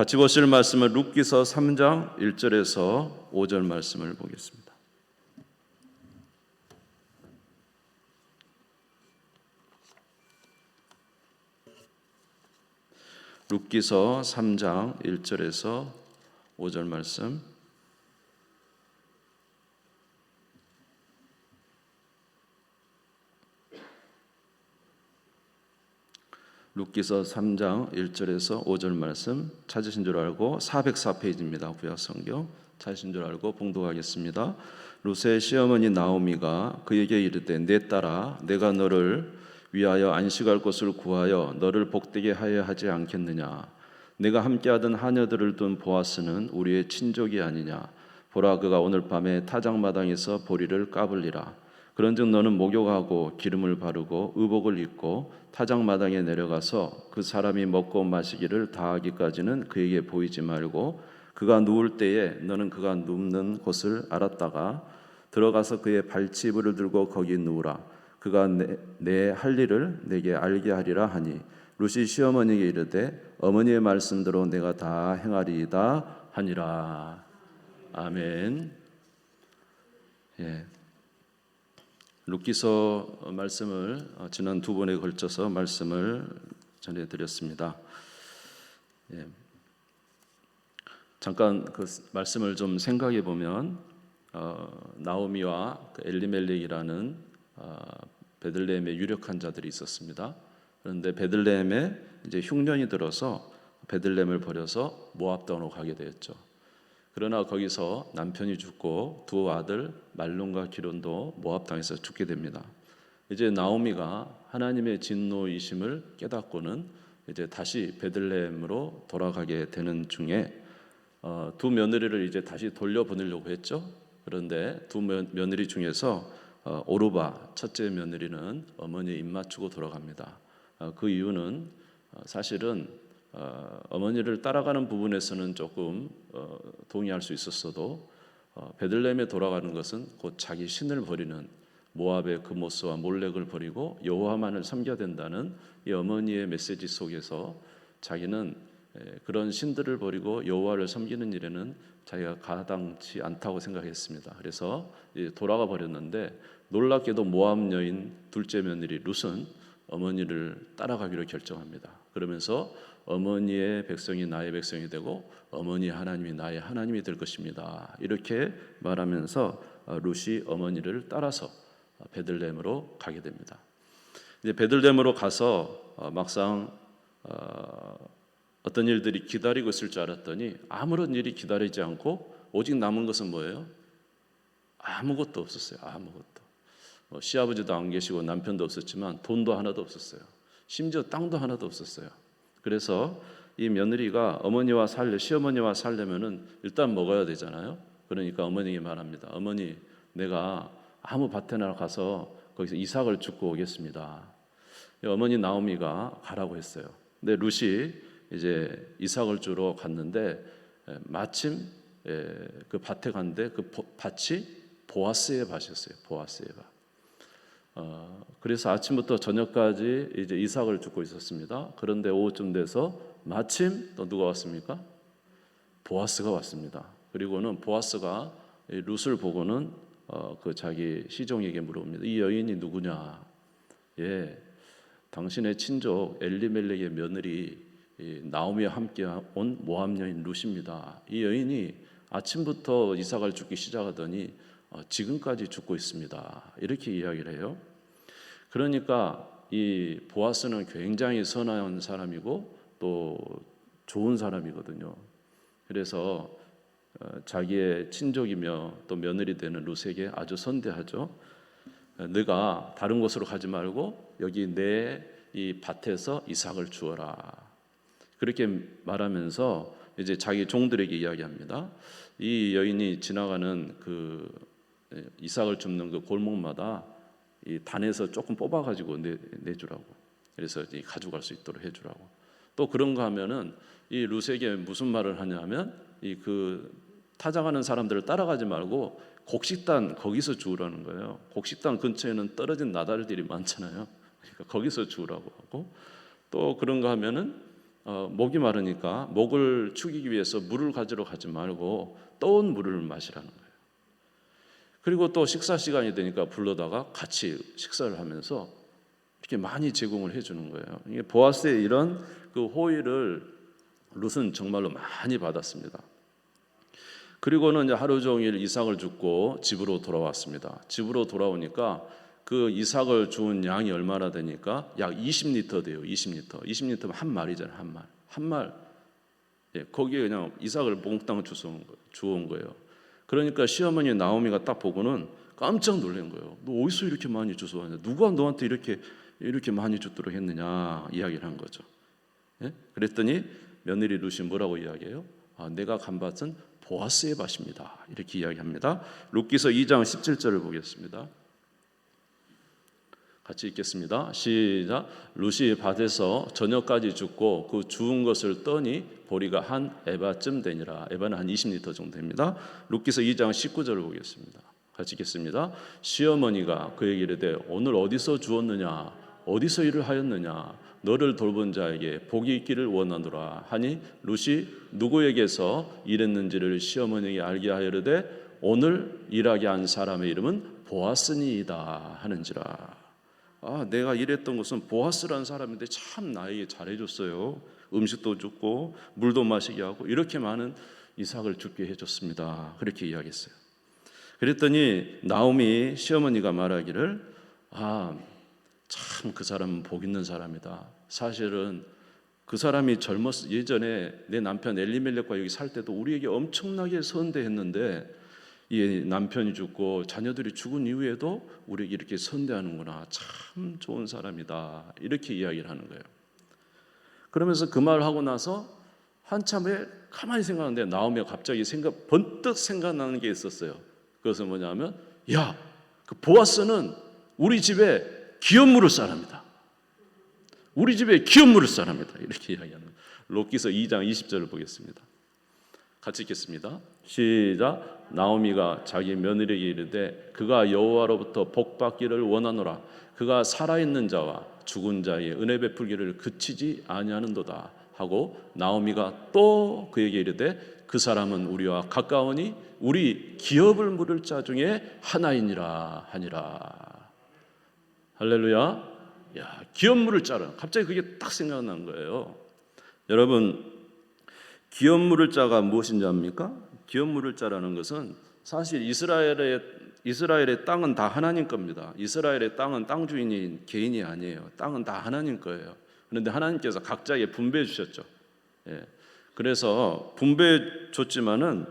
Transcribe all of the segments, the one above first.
같이 보실 말씀은 룻기서 3장 1절에서 5절 말씀을 보겠습니다. 룻기서 3장 1절에서 5절 말씀. 룻기서 3장 1절에서 5절 말씀 찾으신 줄 알고 404페이지입니다. 구약성경 찾으신 줄 알고 봉독하겠습니다. 룻의 시어머니 나오미가 그에게 이르되 내 딸아 내가 너를 위하여 안식할 곳을 구하여 너를 복되게 하여 하지 않겠느냐. 내가 함께하던 하녀들을 둔 보아스는 우리의 친족이 아니냐. 보라 그가 오늘 밤에 타작마당에서 보리를 까불리라. 그런즉 너는 목욕하고 기름을 바르고 의복을 입고 타작마당에 내려가서 그 사람이 먹고 마시기를 다하기까지는 그에게 보이지 말고 그가 누울 때에 너는 그가 눕는 곳을 알았다가 들어가서 그의 발치부를 들고 거기 누우라. 그가 내 할 일을 내게 알게 하리라 하니 룻이 시어머니에게 이르되 어머니의 말씀대로 내가 다 행하리이다 하니라. 아멘. 예. 룻기서 말씀을 지난 두 번에 걸쳐서 말씀을 전해드렸습니다. 예. 잠깐 그 말씀을 좀 생각해 보면 나오미와 그 엘리멜렉이라는 베들레헴의 유력한 자들이 있었습니다. 그런데 베들레헴에 이제 흉년이 들어서 베들레헴을 버려서 모압 땅으로 가게 되었죠. 그러나 거기서 남편이 죽고 두 아들 말론과 기론도 모압 땅에서 죽게 됩니다. 이제 나오미가 하나님의 진노이심을 깨닫고는 이제 다시 베들레헴으로 돌아가게 되는 중에 두 며느리를 이제 다시 돌려보내려고 했죠. 그런데 두 며느리 중에서 오르바 첫째 며느리는 어머니의 입 맞추고 돌아갑니다. 그 이유는 사실은 어머니를 따라가는 부분에서는 조금 동의할 수 있었어도 베들레헴에 돌아가는 것은 곧 자기 신을 버리는 모압의 그모스와 몰렉을 버리고 여호와만을 섬겨야 된다는 이 어머니의 메시지 속에서 자기는 그런 신들을 버리고 여호와를 섬기는 일에는 자기가 가당치 않다고 생각했습니다. 그래서 돌아가 버렸는데 놀랍게도 모압 여인 둘째 며느리 룻은 어머니를 따라가기로 결정합니다. 그러면서 어머니의 백성이 나의 백성이 되고 어머니 하나님이 나의 하나님이 될 것입니다. 이렇게 말하면서 룻이 어머니를 따라서 베들레헴으로 가게 됩니다. 이제 베들레헴으로 가서 막상 어떤 일들이 기다리고 있을 줄 알았더니 아무런 일이 기다리지 않고 오직 남은 것은 뭐예요? 아무것도 없었어요. 아무것도. 시아버지도 안 계시고 남편도 없었지만 돈도 하나도 없었어요. 심지어 땅도 하나도 없었어요. 그래서 이 며느리가 어머니와 시어머니와 살려면은 일단 먹어야 되잖아요. 그러니까 어머니에게 말합니다. 어머니, 내가 아무 밭에나 가서 거기서 이삭을 줍고 오겠습니다. 어머니 나오미가 가라고 했어요. 근데 룻이 이제 이삭을 주러 갔는데 마침 그 밭에 갔는데 그 밭이 보아스의 밭이었어요. 보아스의 밭. 그래서 아침부터 저녁까지 이제 이삭을 줍고 있었습니다. 그런데 오후쯤 돼서 마침 또 누가 왔습니까? 보아스가 왔습니다. 그리고는 보아스가 룻을 보고는 그 자기 시종에게 물어봅니다. 이 여인이 누구냐? 예, 당신의 친족 엘리멜렉의 며느리 나오미와 함께 온 모압 여인 룻입니다. 이 여인이 아침부터 이삭을 줍기 시작하더니 지금까지 죽고 있습니다. 이렇게 이야기를 해요. 그러니까 이 보아스는 굉장히 선한 사람이고 또 좋은 사람이거든요. 그래서 자기의 친족이며 또 며느리 되는 룻에게 아주 선대하죠. 네가 다른 곳으로 가지 말고 여기 내 이 밭에서 이삭을 주어라. 그렇게 말하면서 이제 자기 종들에게 이야기합니다. 이 여인이 지나가는 그 이삭을 줍는 그 골목마다 이 단에서 조금 뽑아가지고 내주라고. 그래서 가져갈 수 있도록 해주라고. 또 그런가 하면은 이 룻에게 무슨 말을 하냐면 이 그 타작하는 사람들을 따라가지 말고 곡식단 거기서 주우라는 거예요. 곡식단 근처에는 떨어진 나달들이 많잖아요. 그러니까 거기서 주우라고 하고 또 그런가 하면은 목이 마르니까 목을 축이기 위해서 물을 가지러 가지 말고 떠온 물을 마시라는 거예요. 그리고 또 식사 시간이 되니까 불러다가 같이 식사를 하면서 이렇게 많이 제공을 해주는 거예요. 이게 보아스의 이런 그 호의를 룻은 정말로 많이 받았습니다. 그리고는 이제 하루 종일 이삭을 줍고 집으로 돌아왔습니다. 집으로 돌아오니까 그 이삭을 주운 양이 얼마나 되니까 약 20리터 돼요. 20리터. 20리터면 한 말이잖아요. 한 말. 한 말. 예, 거기에 그냥 이삭을 몽땅 주워온 거예요. 그러니까 시어머니 나오미가 딱 보고는 깜짝 놀란 거예요. 너 어디서 이렇게 많이 주워왔냐? 누가 너한테 이렇게 많이 줬도록 했느냐 이야기를 한 거죠. 예? 그랬더니 며느리 룻이 뭐라고 이야기해요? 내가 간 밭은 보아스의 밭입니다. 이렇게 이야기합니다. 룻기서 2장 17절을 보겠습니다. 같이 읽겠습니다. 시작. 룻이 밭에서 저녁까지 줍고 그 주운 것을 떠니 보리가 한 에바쯤 되니라. 에바는 한 20리터 정도 됩니다. 룻기서 2장 19절을 보겠습니다. 같이 읽겠습니다. 시어머니가 그에게 이르되 오늘 어디서 주었느냐 어디서 일을 하였느냐 너를 돌본 자에게 복이 있기를 원하노라 하니 룻이 누구에게서 일했는지를 시어머니에게 알게 하여르되 오늘 일하게 한 사람의 이름은 보아스니이다 하는지라. 내가 일했던 곳은 보아스라는 사람인데 참 나에게 잘해줬어요. 음식도 줬고 물도 마시게 하고 이렇게 많은 이삭을 줍게 해줬습니다. 그렇게 이야기했어요. 그랬더니 나오미 시어머니가 말하기를 참 그 사람은 복 있는 사람이다. 사실은 그 사람이 예전에 내 남편 엘리멜렉과 여기 살 때도 우리에게 엄청나게 선대했는데 이 남편이 죽고 자녀들이 죽은 이후에도 우리에게 이렇게 선대하는구나. 참 좋은 사람이다. 이렇게 이야기를 하는 거예요. 그러면서 그 말을 하고 나서 한참 후에 가만히 생각하는데 나오미가 갑자기 번뜩 생각나는 게 있었어요. 그것은 뭐냐면 그 보아스는 우리 집에 기업 물을 사람이다. 우리 집에 기업 물을 사람이다. 이렇게 이야기하는 거예요. 룻기서 2장 20절을 보겠습니다. 같이 읽겠습니다. 시작. 나오미가 자기 며느리에게 이르되 그가 여호와로부터 복 받기를 원하노라. 그가 살아있는 자와 죽은 자의 은혜 베풀기를 그치지 아니하는도다 하고 나오미가 또 그에게 이르되 그 사람은 우리와 가까우니 우리 기업을 물을 자 중에 하나이니라 하니라. 할렐루야. 기업 물을 자라. 갑자기 그게 딱 생각난 거예요. 여러분, 기업 물을 자가 무엇인지 압니까? 기업 물을 자라는 것은 사실 이스라엘의 땅은 다 하나님 겁니다. 이스라엘의 땅은 땅 주인이 개인이 아니에요. 땅은 다 하나님 거예요. 그런데 하나님께서 각자에게 분배해 주셨죠. 그래서 분배해 줬지만은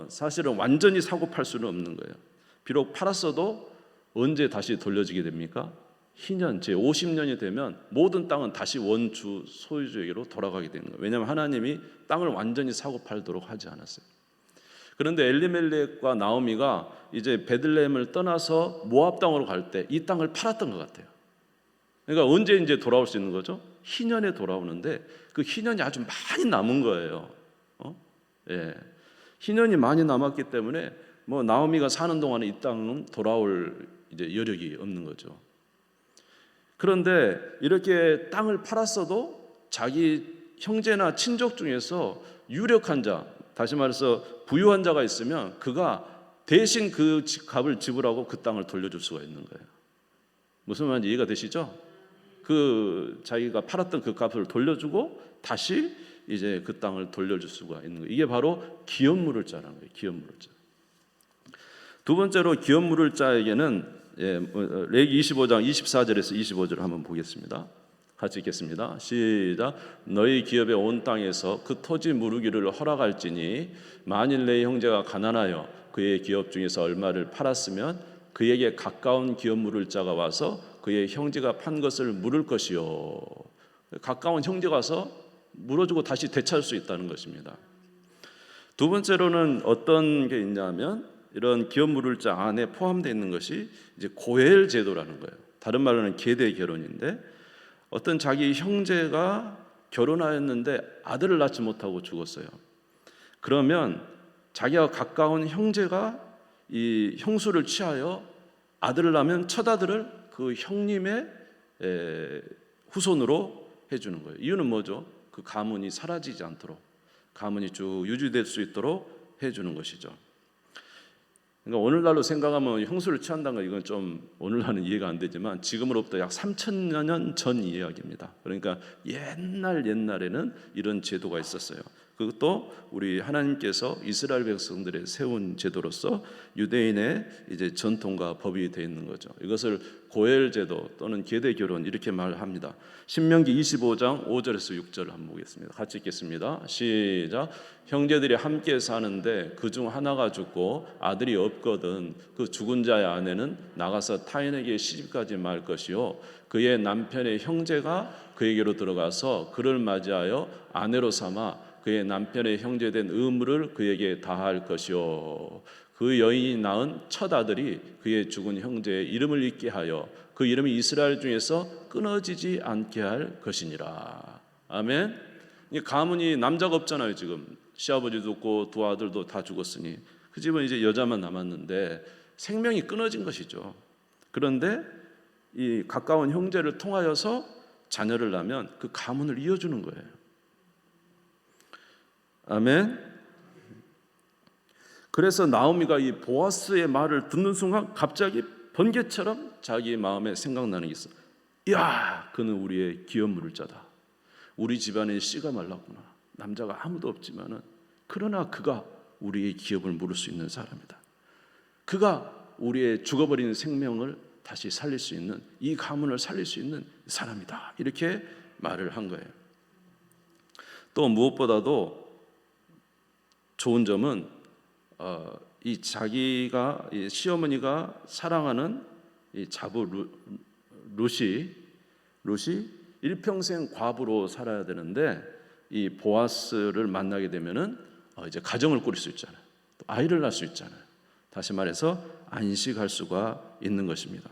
사실은 완전히 사고 팔 수는 없는 거예요. 비록 팔았어도 언제 다시 돌려지게 됩니까? 희년 제 50년이 되면 모든 땅은 다시 원주 소유주에게로 돌아가게 되는 거예요. 왜냐하면 하나님이 땅을 완전히 사고 팔도록 하지 않았어요. 그런데 엘리멜렉과 나오미가 이제 베들레헴을 떠나서 모압 땅으로 갈 때 이 땅을 팔았던 것 같아요. 그러니까 언제 이제 돌아올 수 있는 거죠? 희년에 돌아오는데 그 희년이 아주 많이 남은 거예요. 희년이 많이 남았기 때문에 나오미가 사는 동안에 이 땅은 돌아올 이제 여력이 없는 거죠. 그런데 이렇게 땅을 팔았어도 자기 형제나 친족 중에서 유력한 자, 다시 말해서 부유한 자가 있으면 그가 대신 그 값을 지불하고 그 땅을 돌려줄 수가 있는 거예요. 무슨 말인지 이해가 되시죠? 그 자기가 팔았던 그 값을 돌려주고 다시 이제 그 땅을 돌려줄 수가 있는 거예요. 이게 바로 기업 물을 자라는 거예요. 기업 물을 자. 두 번째로 기업 물을 자에게는 레위기 25장 24절에서 25절을 한번 보겠습니다. 같이 읽겠습니다. 시작. 너희 기업의 온 땅에서 그 토지 무르기를 허락할지니 만일 내 형제가 가난하여 그의 기업 중에서 얼마를 팔았으면 그에게 가까운 기업 물을 자가 와서 그의 형제가 판 것을 물을 것이요. 가까운 형제가 와서 물어주고 다시 되찾을 수 있다는 것입니다. 두 번째로는 어떤 게 있냐면 이런 기업 물을 자 안에 포함되어 있는 것이 이제 고엘 제도라는 거예요. 다른 말로는 계대 결혼인데 어떤 자기 형제가 결혼하였는데 아들을 낳지 못하고 죽었어요. 그러면 자기와 가까운 형제가 이 형수를 취하여 아들을 낳으면 첫 아들을 그 형님의 후손으로 해주는 거예요. 이유는 뭐죠? 그 가문이 사라지지 않도록, 가문이 쭉 유지될 수 있도록 해주는 것이죠. 그러니까 오늘날로 생각하면 형수를 취한다는 건 이건 좀 오늘날은 이해가 안 되지만 지금으로부터 약 3,000년 전 이야기입니다. 그러니까 옛날에는 이런 제도가 있었어요. 그것도 우리 하나님께서 이스라엘 백성들의 세운 제도로서 유대인의 이제 전통과 법이 되어 있는 거죠. 이것을 고엘 제도 또는 계대 결혼 이렇게 말합니다. 신명기 25장 5절에서 6절을 한번 보겠습니다. 같이 읽겠습니다. 시작. 형제들이 함께 사는데 그중 하나가 죽고 아들이 없거든 그 죽은 자의 아내는 나가서 타인에게 시집가지 말 것이요 그의 남편의 형제가 그에게로 들어가서 그를 맞이하여 아내로 삼아 그의 남편의 형제된 의무를 그에게 다할 것이요 그 여인이 낳은 첫 아들이 그의 죽은 형제의 이름을 잊게 하여 그 이름이 이스라엘 중에서 끊어지지 않게 할 것이니라. 아멘. 이 가문이 남자가 없잖아요. 지금 시아버지도 없고 두 아들도 다 죽었으니 그 집은 이제 여자만 남았는데 생명이 끊어진 것이죠. 그런데 이 가까운 형제를 통하여서 자녀를 낳으면 그 가문을 이어주는 거예요. 아멘. 그래서 나오미가 이 보아스의 말을 듣는 순간 갑자기 번개처럼 자기 마음에 생각나는 게 있어. 야, 그는 우리의 기업 물을 자다. 우리 집안에 씨가 말랐구나. 남자가 아무도 없지만은 그러나 그가 우리의 기업을 물을 수 있는 사람이다. 그가 우리의 죽어버린 생명을 다시 살릴 수 있는, 이 가문을 살릴 수 있는 사람이다. 이렇게 말을 한 거예요. 또 무엇보다도 좋은 점은 이 자기가 이 시어머니가 사랑하는 이 자부 룻이 일평생 과부로 살아야 되는데 이 보아스를 만나게 되면은 이제 가정을 꾸릴 수 있잖아요. 또 아이를 낳을 수 있잖아요. 다시 말해서 안식할 수가 있는 것입니다.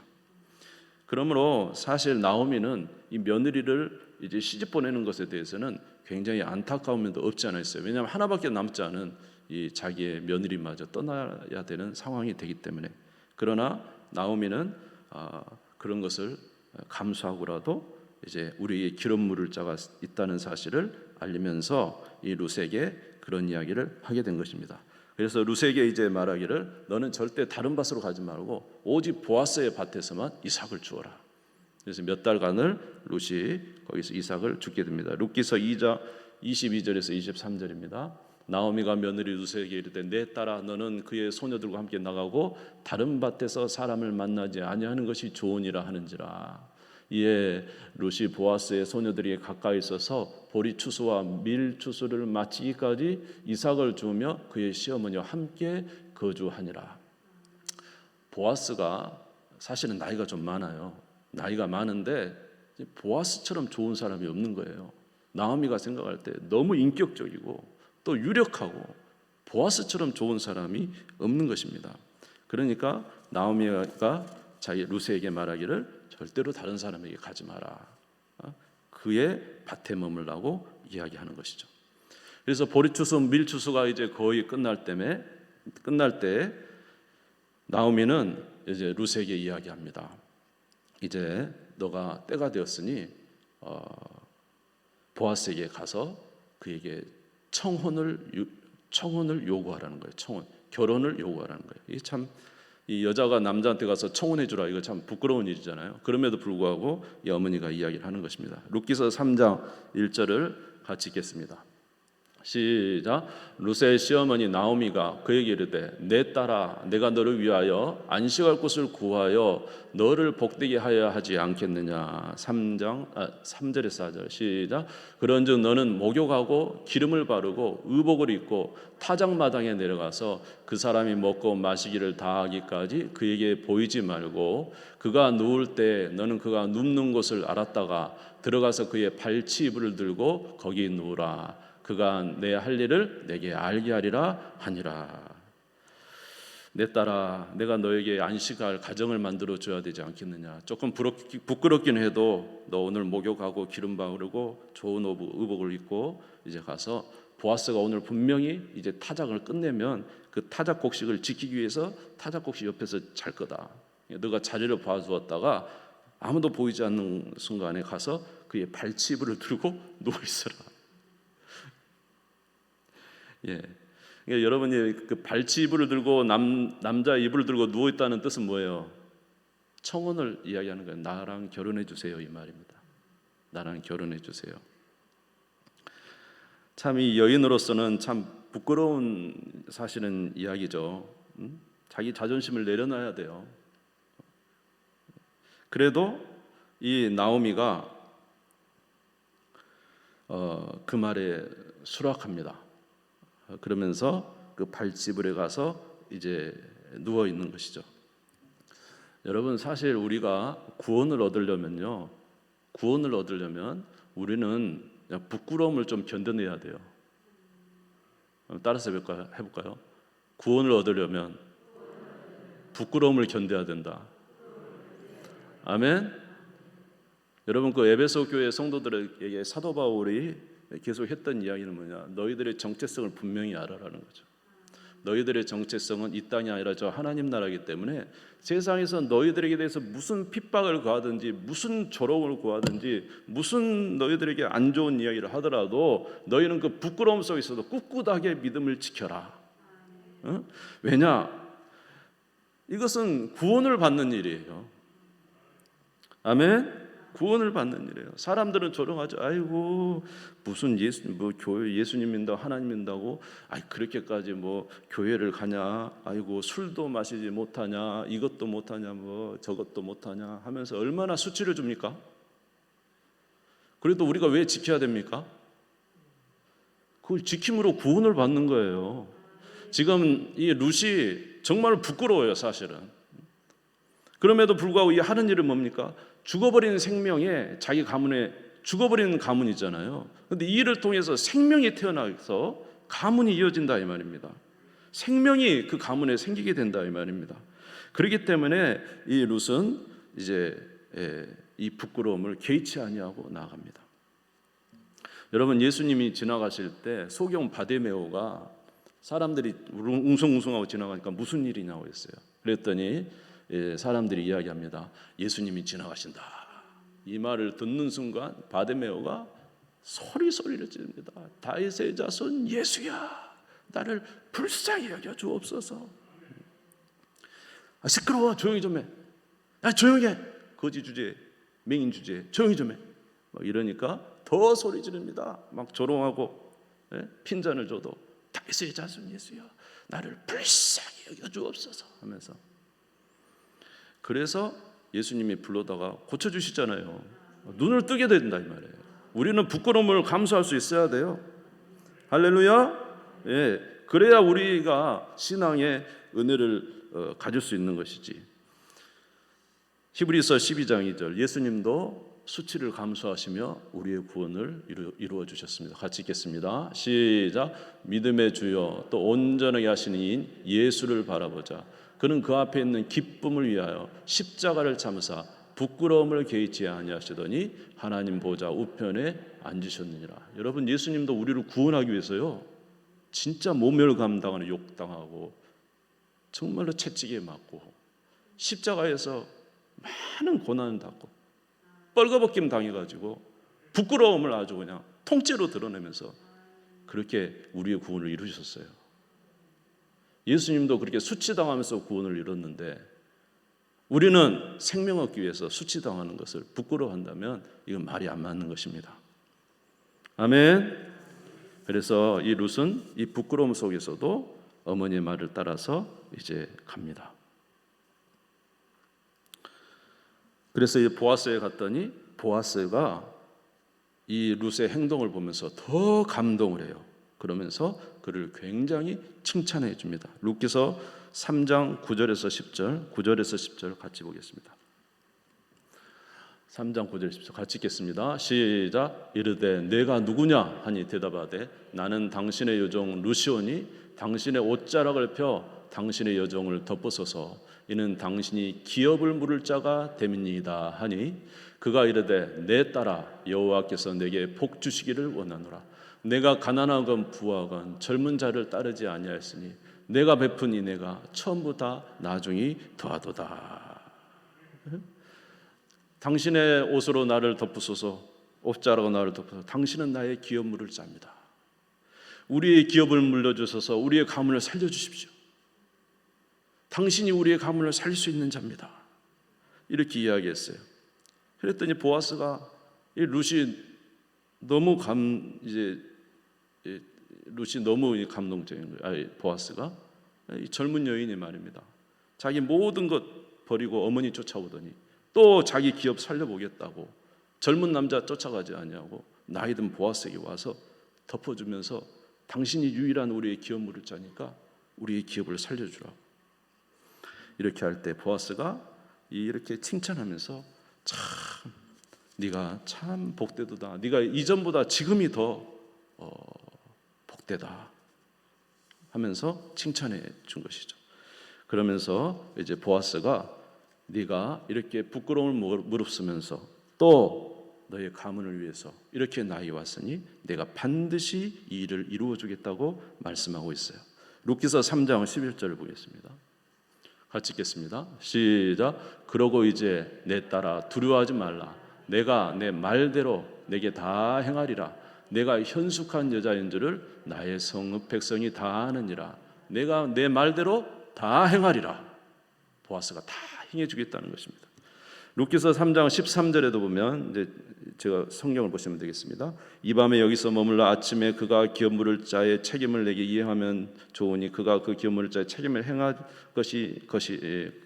그러므로 사실 나오미는 이 며느리를 이제 시집 보내는 것에 대해서는 굉장히 안타까운 면도 없지 않아 있어요. 왜냐하면 하나밖에 남지 않은 이 자기의 며느리마저 떠나야 되는 상황이 되기 때문에. 그러나 나오미는 그런 것을 감수하고라도 이제 우리의 기름 물을 자가 있다는 사실을 알리면서 이 룻에게 그런 이야기를 하게 된 것입니다. 그래서 룻에게 이제 말하기를 너는 절대 다른 밭으로 가지 말고 오직 보아스의 밭에서만 이삭을 주어라. 그래서 몇 달간을 룻이 거기서 이삭을 주게 됩니다. 룻기서 2장 22절에서 23절입니다. 나오미가 며느리 룻에게 이르되 내 딸아 너는 그의 소녀들과 함께 나가고 다른 밭에서 사람을 만나지 아니하는 것이 좋으니라 하는지라. 이에 룻이 보아스의 소녀들이 가까이 있어서 보리 추수와 밀 추수를 마치기까지 이삭을 주며 그의 시어머니와 함께 거주하니라. 보아스가 사실은 나이가 좀 많아요. 나이가 많은데 보아스처럼 좋은 사람이 없는 거예요. 나오미가 생각할 때 너무 인격적이고 또 유력하고 보아스처럼 좋은 사람이 없는 것입니다. 그러니까 나오미가 자기 룻에게 말하기를 절대로 다른 사람에게 가지 마라. 그의 밭에 머물라고 이야기하는 것이죠. 그래서 보리추수, 밀추수가 이제 거의 끝날 때 나오미는 이제 룻에게 이야기합니다. 이제 너가 때가 되었으니 보아스에게 가서 그에게 청혼을 요구하라는 거예요. 청혼, 결혼을 요구하라는 거예요. 이게 참 이 여자가 남자한테 가서 청혼해 주라 이거 참 부끄러운 일이잖아요. 그럼에도 불구하고 이 어머니가 이야기를 하는 것입니다. 룻기서 3장 1절을 같이 읽겠습니다. 시작. 룻의 시어머니 나오미가 그에게 이르되 내 딸아 내가 너를 위하여 안식할 곳을 구하여 너를 복되게 하여 하지 않겠느냐. 3절에서 4절 시작. 그런즉 너는 목욕하고 기름을 바르고 의복을 입고 타작마당에 내려가서 그 사람이 먹고 마시기를 다하기까지 그에게 보이지 말고 그가 누울 때 너는 그가 눕는 곳을 알았다가 들어가서 그의 발치이불을 들고 거기 누우라. 그가 내 할 일을 내게 알게 하리라 하니라. 내 딸아 내가 너에게 안식할 가정을 만들어 줘야 되지 않겠느냐. 조금 부끄럽긴 해도 너 오늘 목욕하고 기름 바르고 좋은 의복을 입고 이제 가서 보아스가 오늘 분명히 이제 타작을 끝내면 그 타작 곡식을 지키기 위해서 타작 곡식 옆에서 잘 거다. 너가 자리를 봐주었다가 아무도 보이지 않는 순간에 가서 그의 발치이불을 들고 누워 있어라. 예. 그러니까 여러분이 그 발치 이불을 들고 남자 이불을 들고 누워 있다는 뜻은 뭐예요? 청혼을 이야기하는 거예요. 나랑 결혼해 주세요, 이 말입니다. 나랑 결혼해 주세요. 참 이 여인으로서는 참 부끄러운 사실은 이야기죠. 자기 자존심을 내려놔야 돼요. 그래도 이 나오미가 그 말에 수락합니다. 그러면서 그 발치불에 가서 이제 누워 있는 것이죠. 여러분, 사실 우리가 구원을 얻으려면 우리는 부끄러움을 좀 견뎌내야 돼요. 따라서 해볼까요? 구원을 얻으려면 부끄러움을 견뎌야 된다. 아멘. 여러분, 그 에베소 교회 성도들에게 사도 바울이 계속 했던 이야기는 뭐냐? 너희들의 정체성을 분명히 알아라는 거죠. 너희들의 정체성은 이 땅이 아니라 저 하나님 나라이기 때문에 세상에서 너희들에게 대해서 무슨 핍박을 가하든지 무슨 조롱을 구하든지 무슨 너희들에게 안 좋은 이야기를 하더라도 너희는 그 부끄러움 속에서도 꿋꿋하게 믿음을 지켜라. 왜냐? 이것은 구원을 받는 일이에요. 아멘. 구원을 받는 일이에요. 사람들은 조롱하죠. 아이고 무슨 교회 예수님 믿는다고 하나님 믿는다고 그렇게까지 교회를 가냐? 아이고 술도 마시지 못하냐? 이것도 못하냐? 저것도 못하냐? 하면서 얼마나 수치를 줍니까? 그래도 우리가 왜 지켜야 됩니까? 그걸 지킴으로 구원을 받는 거예요. 지금 이 룻이 정말 부끄러워요, 사실은. 그럼에도 불구하고 이 하는 일은 뭡니까? 죽어버린 생명에 자기 가문에 죽어버리는 가문이잖아요. 그런데 이 일을 통해서 생명이 태어나서 가문이 이어진다 이 말입니다. 생명이 그 가문에 생기게 된다 이 말입니다. 그렇기 때문에 이 룻은 이제 이 부끄러움을 개의치 아니하고 나아갑니다. 여러분, 예수님이 지나가실 때 소경 바데메오가 사람들이 웅성웅성하고 지나가니까 무슨 일이냐고 했어요. 그랬더니 사람들이 이야기합니다. 예수님이 지나가신다. 이 말을 듣는 순간 바데메오가 소리를 지릅니다. 다윗의 자손 예수야, 나를 불쌍히 여겨 주옵소서. 시끄러워, 조용히 좀 해. 조용히 해. 거지 주제, 맹인 주제, 조용히 좀 해. 이러니까 더 소리 지릅니다. 막 조롱하고 핀잔을 줘도 다윗의 자손 예수야, 나를 불쌍히 여겨 주옵소서 하면서. 그래서 예수님이 불러다가 고쳐주시잖아요. 눈을 뜨게 된다 이 말이에요. 우리는 부끄러움을 감수할 수 있어야 돼요. 할렐루야. 예, 그래야 우리가 신앙의 은혜를 가질 수 있는 것이지. 히브리서 12장 2절, 예수님도 수치를 감수하시며 우리의 구원을 이루어 주셨습니다. 같이 읽겠습니다. 시작. 믿음의 주여 또 온전하게 하시는 이인 예수를 바라보자. 그는 그 앞에 있는 기쁨을 위하여 십자가를 참으사 부끄러움을 개의치 아니하시더니 하나님 보좌 우편에 앉으셨느니라. 여러분, 예수님도 우리를 구원하기 위해서요, 진짜 모멸감 당하는 욕당하고 정말로 채찍에 맞고 십자가에서 많은 고난을 받고 뻘거벗김 당해가지고 부끄러움을 아주 그냥 통째로 드러내면서 그렇게 우리의 구원을 이루셨어요. 예수님도 그렇게 수치당하면서 구원을 이뤘는데 우리는 생명 얻기 위해서 수치당하는 것을 부끄러워한다면 이건 말이 안 맞는 것입니다. 아멘. 그래서 이 룻은 이 부끄러움 속에서도 어머니의 말을 따라서 이제 갑니다. 그래서 이 보아스에 갔더니 보아스가 이 룻의 행동을 보면서 더 감동을 해요. 그러면서 그를 굉장히 칭찬해 줍니다. 룻기서 3장 9절에서 10절 같이 보겠습니다. 3장 9절 10절 같이 읽겠습니다. 시작. 이르되 내가 누구냐 하니 대답하되 나는 당신의 여종 룻이오니 당신의 옷자락을 펴 당신의 여종을 덮으소서. 이는 당신이 기업을 물을 자가 됨이니이다 하니 그가 이르되 내 딸아 여호와께서 내게 복 주시기를 원하노라. 내가 가난하건 부하건 젊은 자를 따르지 아니하였으니 내가 베푼 이내가 처음보다 나중이 더하도다. 당신의 옷으로 나를 덮으소서, 옷자락으로 나를 덮으소서. 당신은 나의 기업 물을 자입니다. 우리의 기업을 물려주셔서 우리의 가문을 살려주십시오. 당신이 우리의 가문을 살릴 수 있는 자입니다. 이렇게 이야기했어요. 그랬더니 보아스가 이 룻이 너무 감동적인 거예요. 보아스가 이 젊은 여인이 말입니다. 자기 모든 것 버리고 어머니 쫓아오더니 또 자기 기업 살려보겠다고 젊은 남자 쫓아가지 아니하고 나이 든 보아스에게 와서 덮어주면서 당신이 유일한 우리의 기업 물을 자니까 우리의 기업을 살려주라고. 이렇게 할 때 보아스가 이렇게 칭찬하면서 참 네가 참 복되도다. 네가 이전보다 지금이 더 복되다 하면서 칭찬해 준 것이죠. 그러면서 이제 보아스가 네가 이렇게 부끄러움을 무릅쓰면서 또 너의 가문을 위해서 이렇게 나이 왔으니 내가 반드시 이 일을 이루어 주겠다고 말씀하고 있어요. 룻기서 3장 11절을 보겠습니다. 같이 읽겠습니다. 시작. 그러고 이제 내 딸아 두려워하지 말라. 내가 내 말대로 내게 다 행하리라. 내가 현숙한 여자인 줄을 나의 성읍 백성이 다 아느니라. 내가 내 말대로 다 행하리라. 보아스가 다 행해 주겠다는 것입니다. 룻기서 3장 13절에도 보면 이제 제가 성경을 보시면 되겠습니다. 이 밤에 여기서 머물러 아침에 그가 기업 물을 자의 책임을 내게 이행하면 좋으니 그가 그 기업 물을 자의 책임을 행할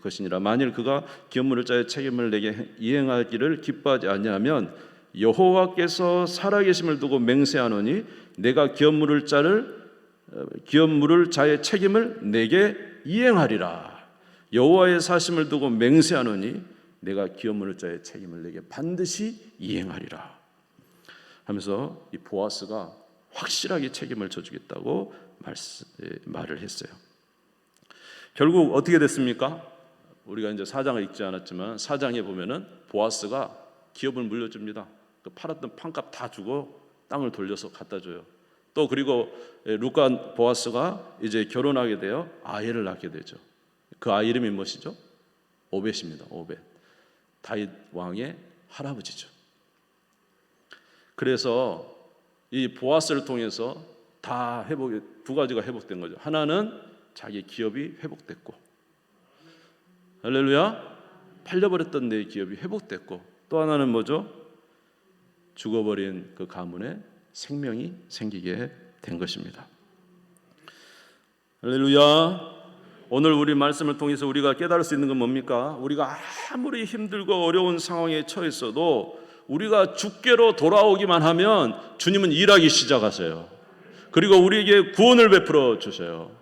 것이니라. 만일 그가 기업 물을 자의 책임을 내게 이행하기를 기뻐하지 아니하면 여호와께서 살아계심을 두고 맹세하노니 내가 기업 물을 자의 책임을 내게 이행하리라. 여호와의 사심을 두고 맹세하노니 내가 기업 물을 자의 책임을 내게 반드시 이행하리라 하면서 이 보아스가 확실하게 책임을 져주겠다고 말을 했어요. 결국 어떻게 됐습니까? 우리가 이제 4장을 읽지 않았지만 4장에 보면은 보아스가 기업을 물려줍니다. 그 팔았던 판값 다 주고 땅을 돌려서 갖다 줘요. 또 그리고 룻과 보아스가 이제 결혼하게 되어 아이를 낳게 되죠. 그 아이 이름이 무엇이죠? 오벳입니다. 오벳. 다윗 왕의 할아버지죠. 그래서 이 보아스를 통해서 다 두 가지가 회복된 거죠. 하나는 자기 기업이 회복됐고, 할렐루야, 팔려버렸던 내 기업이 회복됐고, 또 하나는 뭐죠? 죽어버린 그 가문에 생명이 생기게 된 것입니다. 할렐루야. 오늘 우리 말씀을 통해서 우리가 깨달을 수 있는 건 뭡니까? 우리가 아무리 힘들고 어려운 상황에 처했어도 우리가 주께로 돌아오기만 하면 주님은 일하기 시작하세요. 그리고 우리에게 구원을 베풀어 주셔요.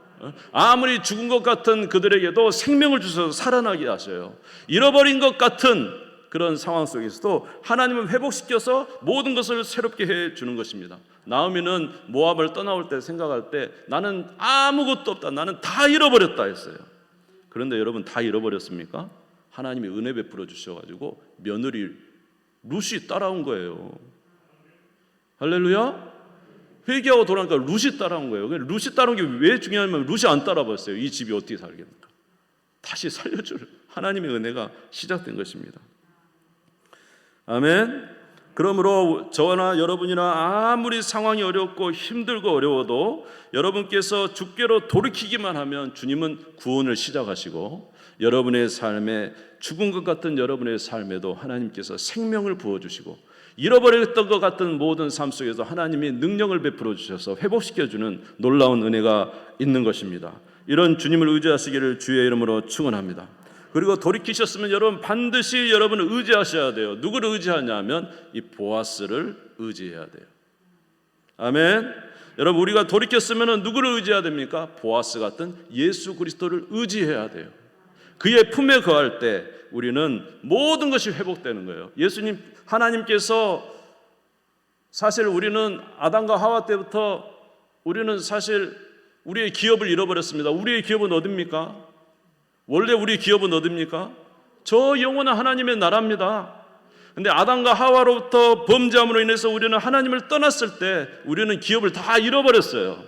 아무리 죽은 것 같은 그들에게도 생명을 주셔서 살아나게 하셔요. 잃어버린 것 같은 그런 상황 속에서도 하나님은 회복시켜서 모든 것을 새롭게 해주는 것입니다. 나오미는 모압을 떠나올 때 생각할 때 나는 아무것도 없다, 나는 다 잃어버렸다 했어요. 그런데 여러분 다 잃어버렸습니까? 하나님이 은혜 베풀어 주셔가지고 며느리 룻이 따라온 거예요. 할렐루야. 회개하고 돌아오니까 룻이 따라온 거예요. 룻이 따라온 게 왜 중요하냐면 룻이 안 따라봤어요. 이 집이 어떻게 살겠는가. 다시 살려줄 하나님의 은혜가 시작된 것입니다. 아멘. 그러므로 저나 여러분이나 아무리 상황이 어렵고 힘들고 어려워도 여러분께서 주께로 돌이키기만 하면 주님은 구원을 시작하시고 여러분의 삶에 죽은 것 같은 여러분의 삶에도 하나님께서 생명을 부어주시고 잃어버렸던 것 같은 모든 삶 속에서 하나님이 능력을 베풀어 주셔서 회복시켜주는 놀라운 은혜가 있는 것입니다. 이런 주님을 의지하시기를 주의 이름으로 축원합니다. 그리고 돌이키셨으면 여러분 반드시 여러분을 의지하셔야 돼요. 누구를 의지하냐면 이 보아스를 의지해야 돼요. 아멘. 여러분 우리가 돌이켰으면 누구를 의지해야 됩니까? 보아스 같은 예수 그리스도를 의지해야 돼요. 그의 품에 거할 때 우리는 모든 것이 회복되는 거예요. 예수님 하나님께서 사실 우리는 아담과 하와 때부터 우리는 사실 우리의 기업을 잃어버렸습니다. 우리의 기업은 어디입니까? 원래 우리 기업은 어디입니까? 저 영원한 하나님의 나라입니다. 근데 아담과 하와로부터 범죄함으로 인해서 우리는 하나님을 떠났을 때 우리는 기업을 다 잃어버렸어요.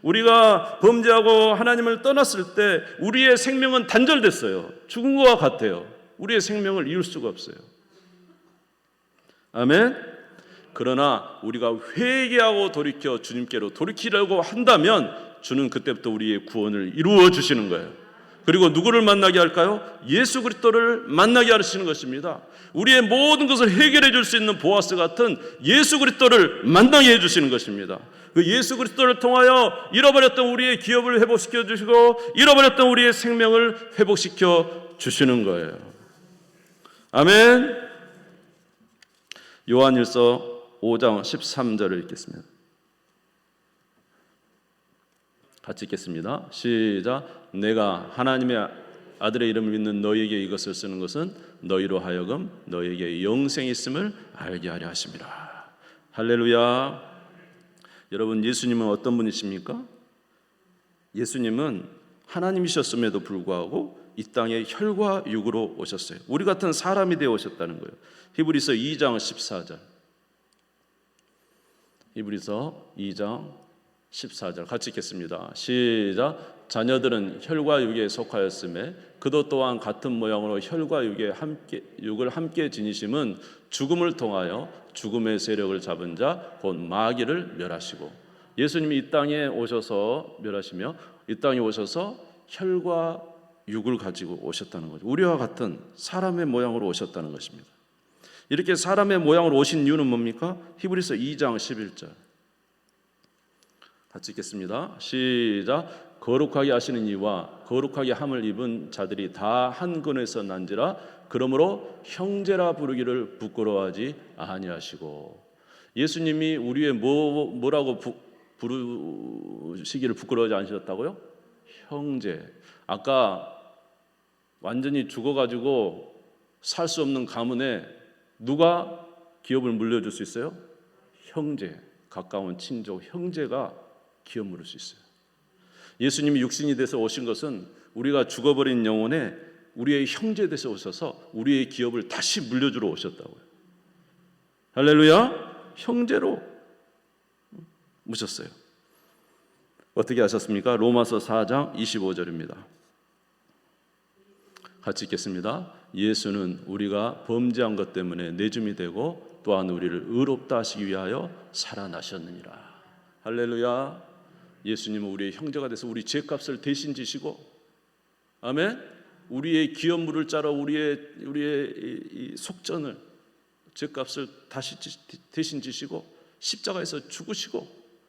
우리가 범죄하고 하나님을 떠났을 때 우리의 생명은 단절됐어요. 죽은 것과 같아요. 우리의 생명을 이을 수가 없어요. 아멘. 그러나 우리가 회개하고 돌이켜 주님께로 돌이키려고 한다면 주는 그때부터 우리의 구원을 이루어 주시는 거예요. 그리고 누구를 만나게 할까요? 예수 그리스도를 만나게 하시는 것입니다. 우리의 모든 것을 해결해 줄 수 있는 보아스 같은 예수 그리스도를 만나게 해 주시는 것입니다. 그 예수 그리스도를 통하여 잃어버렸던 우리의 기업을 회복시켜 주시고 잃어버렸던 우리의 생명을 회복시켜 주시는 거예요. 아멘. 요한일서 5장 13절을 읽겠습니다. 같이 읽겠습니다. 시작. 내가 하나님의 아들의 이름을 믿는 너희에게 이것을 쓰는 것은 너희로 하여금 너희에게 영생이 있음을 알게 하려 하심이라. 할렐루야. 여러분, 예수님은 어떤 분이십니까? 예수님은 하나님이셨음에도 불구하고 이 땅에 혈과 육으로 오셨어요. 우리 같은 사람이 되어 오셨다는 거예요. 히브리서 2장 14절. 히브리서 2장 14절 같이 읽겠습니다. 시작. 자녀들은 혈과 육에 속하였음에 그도 또한 같은 모양으로 혈과 육을 함께 지니심은 죽음을 통하여 죽음의 세력을 잡은 자 곧 마귀를 멸하시고. 예수님이 이 땅에 오셔서 멸하시며 이 땅에 오셔서 혈과 육을 가지고 오셨다는 거죠. 우리와 같은 사람의 모양으로 오셨다는 것입니다. 이렇게 사람의 모양으로 오신 이유는 뭡니까? 히브리서 2장 11절 같이 읽겠습니다. 시작. 거룩하게 하시는 이와 거룩하게 함을 입은 자들이 다 한 근에서 난지라. 그러므로 형제라 부르기를 부끄러워하지 아니하시고. 예수님이 우리의 뭐라고 부르시기를 부끄러워하지 않으셨다고요? 형제. 아까 완전히 죽어가지고 살 수 없는 가문에 누가 기업을 물려줄 수 있어요? 형제, 가까운 친족, 형제가 기업 물을 수 있어요. 예수님이 육신이 돼서 오신 것은 우리가 죽어버린 영혼에 우리의 형제 돼서 오셔서 우리의 기업을 다시 물려주러 오셨다고요. 할렐루야. 형제로 모셨어요. 어떻게 하셨습니까? 로마서 4장 25절입니다. 같이 읽겠습니다. 예수는 우리가 범죄한 것 때문에 내줌이 되고 또한 우리를 의롭다 하시기 위하여 살아나셨느니라. 할렐루야. 예수님은 우리의 형제가 돼서 우리 죄값을 대신 지시고, 아멘. 우리의 기업물을 짜러 우리의 이 속전을 죄값을 다시 대신 지시고 십자가에서 죽으시고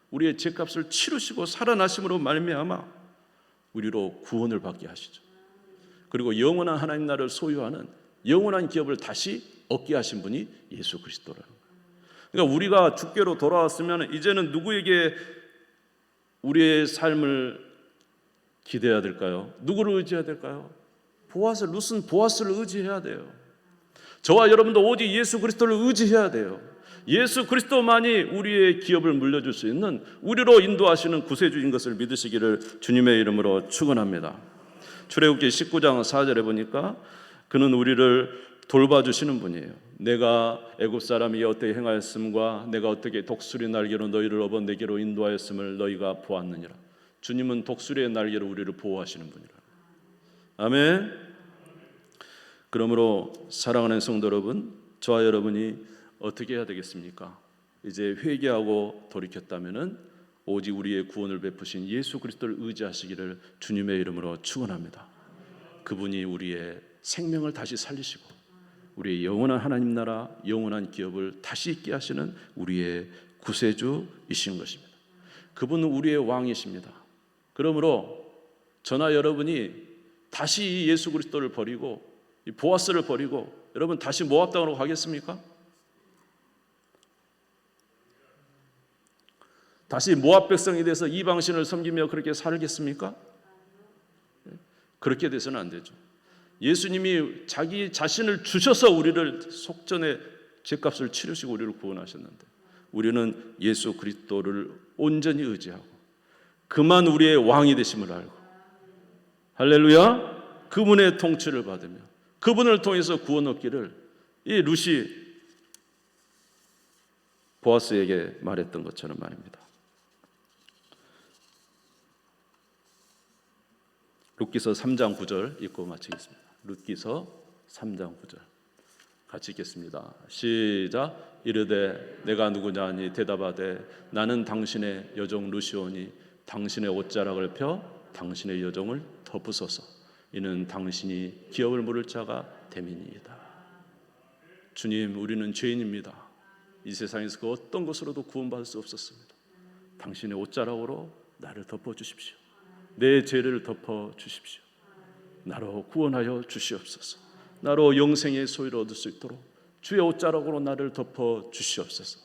우리의 죄값을 치르시고 살아나심으로 말미암아 우리로 구원을 받게 하시죠. 그리고 영원한 하나님 나라를 소유하는 영원한 기업을 다시 얻게 하신 분이 예수 그리스도라는 거예요. 그러니까 우리가 주께로 돌아왔으면 이제는 누구에게 우리의 삶을 기대해야 될까요? 누구를 의지해야 될까요? 룻은 보아스를 의지해야 돼요. 저와 여러분도 오직 예수 그리스도를 의지해야 돼요. 예수 그리스도만이 우리의 기업을 물려줄 수 있는, 우리로 인도하시는 구세주인 것을 믿으시기를 주님의 이름으로 축원합니다. 출애굽기 19장 4절에 보니까 그는 우리를 돌봐주시는 분이에요. 내가 애굽 사람이 어떻게 행하였음과 내가 어떻게 독수리 날개로 너희를 업어 내게로 인도하였음을 너희가 보았느니라. 주님은 독수리의 날개로 우리를 보호하시는 분이라. 아멘. 그러므로 사랑하는 성도 여러분, 저와 여러분이 어떻게 해야 되겠습니까? 이제 회개하고 돌이켰다면은 오직 우리의 구원을 베푸신 예수 그리스도를 의지하시기를 주님의 이름으로 축원합니다. 그분이 우리의 생명을 다시 살리시고 우리의 영원한 하나님 나라, 영원한 기업을 다시 있게 하시는 우리의 구세주이신 것입니다. 그분은 우리의 왕이십니다. 그러므로 저나 여러분이 다시 예수 그리스도를 버리고 이 보아스를 버리고 여러분 다시 모압 땅으로 가겠습니까? 다시 모압 백성이 돼서 이방신을 섬기며 그렇게 살겠습니까? 그렇게 돼서는 안 되죠. 예수님이 자기 자신을 주셔서 우리를 속전에 죄값을 치르시고 우리를 구원하셨는데 우리는 예수 그리스도를 온전히 의지하고 그만 우리의 왕이 되심을 알고, 할렐루야, 그분의 통치를 받으며 그분을 통해서 구원 얻기를 이 룻이 보아스에게 말했던 것처럼 말입니다. 룻기서 3장 9절 읽고 마치겠습니다. 룻기서 3장 9절 같이 읽겠습니다. 시작. 이르되 내가 누구냐니 대답하되 나는 당신의 여종 루시오니 당신의 옷자락을 펴 당신의 여종을 덮으소서. 이는 당신이 기업을 물을 자가 됨이니이다. 주님, 우리는 죄인입니다. 이 세상에서 그 어떤 것으로도 구원받을 수 없었습니다. 당신의 옷자락으로 나를 덮어주십시오. 내 죄를 덮어주십시오. 나로 구원하여 주시옵소서. 나로 영생의 소유를 얻을 수 있도록 주의 옷자락으로 나를 덮어주시옵소서.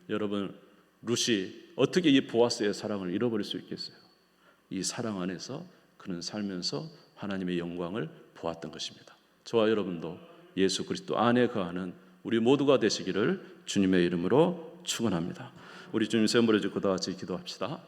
여러분, 룻이 어떻게 이 보아스의 사랑을 잃어버릴 수 있겠어요? 이 사랑 안에서 그는 살면서 하나님의 영광을 보았던 것입니다. 저와 여러분도 예수 그리스도 안에 거하는 우리 모두가 되시기를 주님의 이름으로 축원합니다. 우리 주님 세움 버려주고 다 같이 기도합시다.